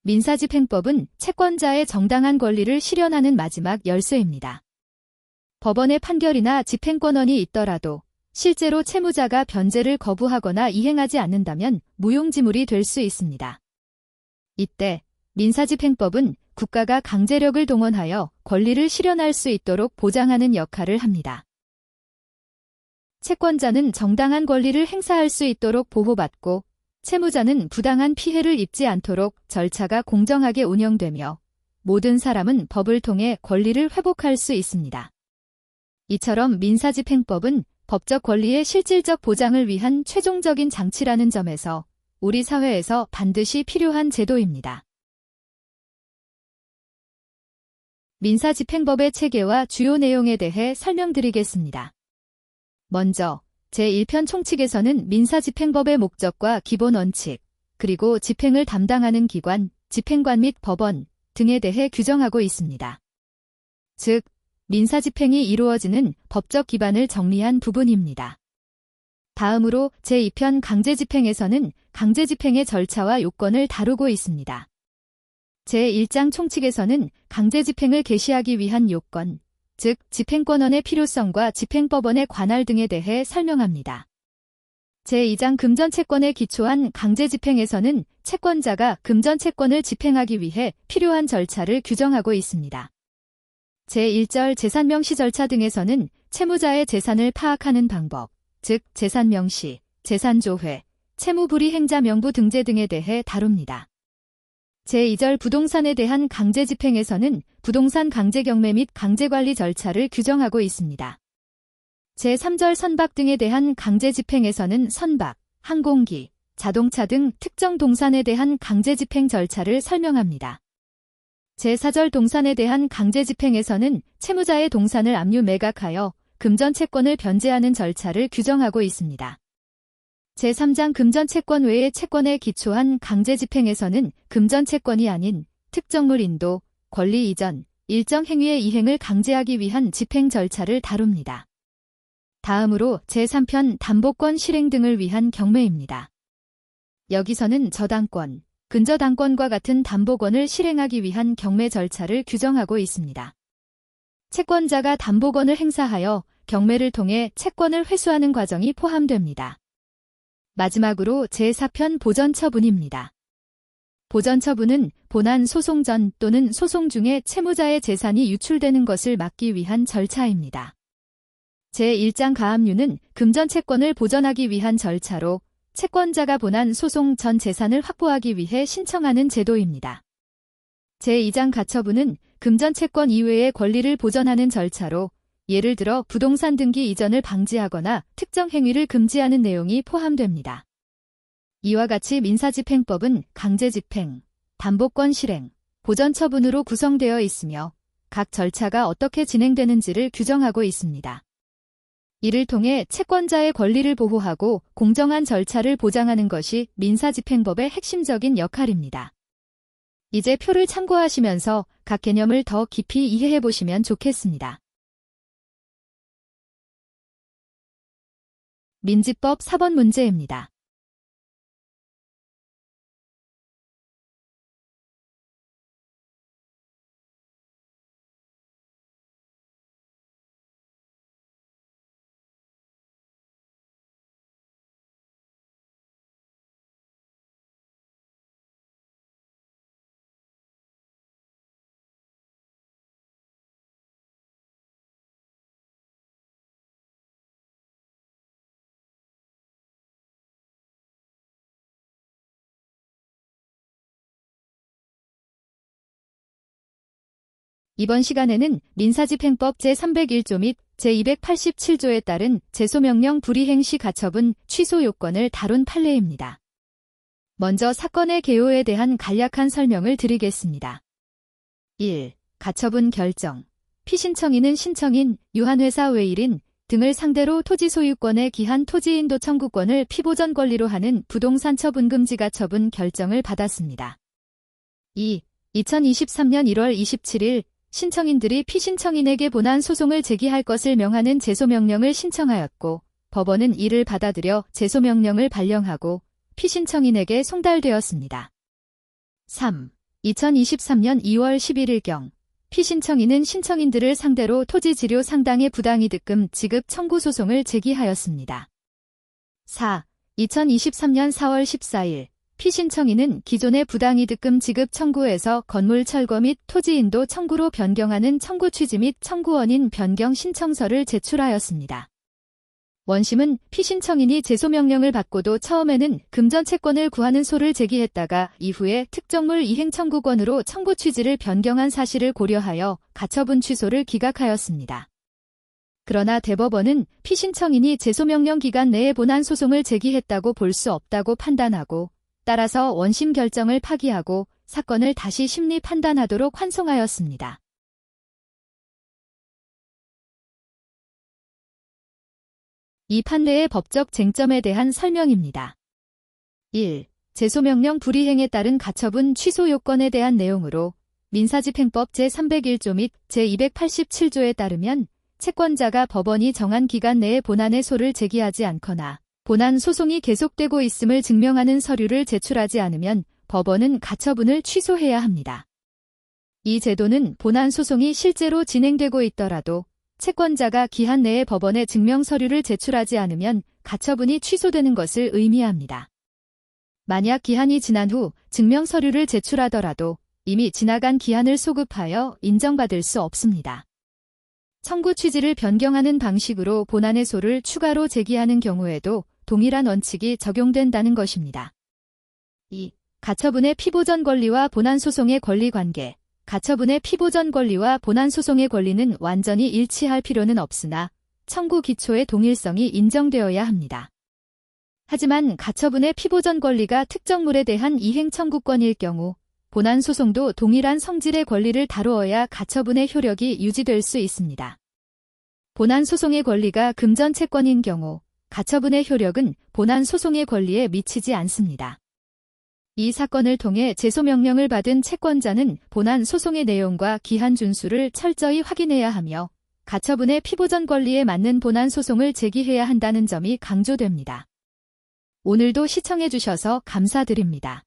민사집행법은 채권자의 정당한 권리를 실현하는 마지막 열쇠입니다. 법원의 판결이나 집행권원이 있더라도 실제로 채무자가 변제를 거부하거나 이행하지 않는다면 무용지물이 될 수 있습니다. 이때 민사집행법은 국가가 강제력을 동원하여 권리를 실현할 수 있도록 보장하는 역할을 합니다. 채권자는 정당한 권리를 행사할 수 있도록 보호받고 채무자는 부당한 피해를 입지 않도록 절차가 공정하게 운영되며 모든 사람은 법을 통해 권리를 회복할 수 있습니다. 이처럼 민사집행법은 법적 권리의 실질적 보장을 위한 최종적인 장치라는 점에서 우리 사회에서 반드시 필요한 제도입니다. 민사집행법의 체계와 주요 내용에 대해 설명드리겠습니다. 먼저 제1편 총칙에서는 민사집행법의 목적과 기본 원칙, 그리고 집행을 담당하는 기관, 집행관 및 법원 등에 대해 규정하고 있습니다. 즉, 민사집행이 이루어지는 법적 기반을 정리한 부분입니다. 다음으로 제2편 강제집행에서는 강제집행의 절차와 요건을 다루고 있습니다. 제1장 총칙에서는 강제집행을 개시하기 위한 요건, 즉 집행권원의 필요성과 집행법원의 관할 등에 대해 설명합니다. 제2장 금전채권에 기초한 강제집행에서는 채권자가 금전채권을 집행하기 위해 필요한 절차를 규정하고 있습니다. 제1절 재산명시 절차 등에서는 채무자의 재산을 파악하는 방법, 즉 재산명시, 재산조회, 채무불이행자 명부 등재 등에 대해 다룹니다. 제2절 부동산에 대한 강제집행에서는 부동산 강제경매 및 강제관리 절차를 규정하고 있습니다. 제3절 선박 등에 대한 강제집행에서는 선박, 항공기, 자동차 등 특정 동산에 대한 강제집행 절차를 설명합니다. 제4절 동산에 대한 강제집행에서는 채무자의 동산을 압류 매각하여 금전채권을 변제하는 절차를 규정하고 있습니다. 제3장 금전채권 외의 채권에 기초한 강제집행에서는 금전채권이 아닌 특정물 인도, 권리 이전, 일정 행위의 이행을 강제하기 위한 집행 절차를 다룹니다. 다음으로 제3편 담보권 실행 등을 위한 경매입니다. 여기서는 저당권, 근저당권과 같은 담보권을 실행하기 위한 경매 절차를 규정하고 있습니다. 채권자가 담보권을 행사하여 경매를 통해 채권을 회수하는 과정이 포함됩니다. 마지막으로 제4편 보전처분입니다. 보전처분은 본안 소송 전 또는 소송 중에 채무자의 재산이 유출되는 것을 막기 위한 절차입니다. 제1장 가압류는 금전채권을 보전하기 위한 절차로 채권자가 본안 소송 전 재산을 확보하기 위해 신청하는 제도입니다. 제2장 가처분은 금전채권 이외의 권리를 보전하는 절차로 예를 들어 부동산 등기 이전을 방지하거나 특정 행위를 금지하는 내용이 포함됩니다. 이와 같이 민사집행법은 강제집행, 담보권 실행, 보전처분으로 구성되어 있으며 각 절차가 어떻게 진행되는지를 규정하고 있습니다. 이를 통해 채권자의 권리를 보호하고 공정한 절차를 보장하는 것이 민사집행법의 핵심적인 역할입니다. 이제 표를 참고하시면서 각 개념을 더 깊이 이해해 보시면 좋겠습니다. 민지법 4번 문제입니다. 이번 시간에는 민사집행법 제301조 및 제287조에 따른 제소명령 불이행 시 가처분 취소 요건을 다룬 판례입니다. 먼저 사건의 개요에 대한 간략한 설명을 드리겠습니다. 1. 가처분 결정. 피신청인은 신청인, 유한회사 외일인 등을 상대로 토지 소유권의 기한 토지인도 청구권을 피보전 권리로 하는 부동산 처분금지 가처분 결정을 받았습니다. 2. 2023년 1월 27일 신청인들이 피신청인에게 본안 소송을 제기할 것을 명하는 제소명령을 신청하였고 법원은 이를 받아들여 제소명령을 발령하고 피신청인에게 송달되었습니다. 3. 2023년 2월 11일경 피신청인은 신청인들을 상대로 토지지료 상당의 부당이득금 지급 청구 소송을 제기하였습니다. 4. 2023년 4월 14일 피신청인은 기존의 부당이득금 지급 청구에서 건물 철거 및 토지 인도 청구로 변경하는 청구 취지 및 청구 원인 변경 신청서를 제출하였습니다. 원심은 피신청인이 제소명령을 받고도 처음에는 금전 채권을 구하는 소를 제기했다가 이후에 특정물 이행 청구권으로 청구 취지를 변경한 사실을 고려하여 가처분 취소를 기각하였습니다. 그러나 대법원은 피신청인이 제소명령 기간 내에 본안 소송을 제기했다고 볼 수 없다고 판단하고 따라서 원심 결정을 파기하고 사건을 다시 심리 판단하도록 환송하였습니다. 이 판례의 법적 쟁점에 대한 설명입니다. 1. 제소명령 불이행에 따른 가처분 취소 요건에 대한 내용으로 민사집행법 제301조 및 제287조에 따르면 채권자가 법원이 정한 기간 내에 본안의 소를 제기하지 않거나 본안 소송이 계속되고 있음을 증명하는 서류를 제출하지 않으면 법원은 가처분을 취소해야 합니다. 이 제도는 본안 소송이 실제로 진행되고 있더라도 채권자가 기한 내에 법원에 증명 서류를 제출하지 않으면 가처분이 취소되는 것을 의미합니다. 만약 기한이 지난 후 증명 서류를 제출하더라도 이미 지나간 기한을 소급하여 인정받을 수 없습니다. 청구 취지를 변경하는 방식으로 본안의 소를 추가로 제기하는 경우에도 동일한 원칙이 적용된다는 것입니다. 2. 가처분의 피보전 권리와 본안 소송의 권리 관계. 가처분의 피보전 권리와 본안 소송의 권리는 완전히 일치할 필요는 없으나 청구 기초의 동일성이 인정되어야 합니다. 하지만 가처분의 피보전 권리가 특정물에 대한 이행 청구권일 경우 본안 소송도 동일한 성질의 권리를 다루어야 가처분의 효력이 유지될 수 있습니다. 본안 소송의 권리가 금전 채권인 경우 가처분의 효력은 본안 소송의 권리에 미치지 않습니다. 이 사건을 통해 제소명령을 받은 채권자는 본안 소송의 내용과 기한 준수를 철저히 확인해야 하며 가처분의 피보전 권리에 맞는 본안 소송을 제기해야 한다는 점이 강조됩니다. 오늘도 시청해주셔서 감사드립니다.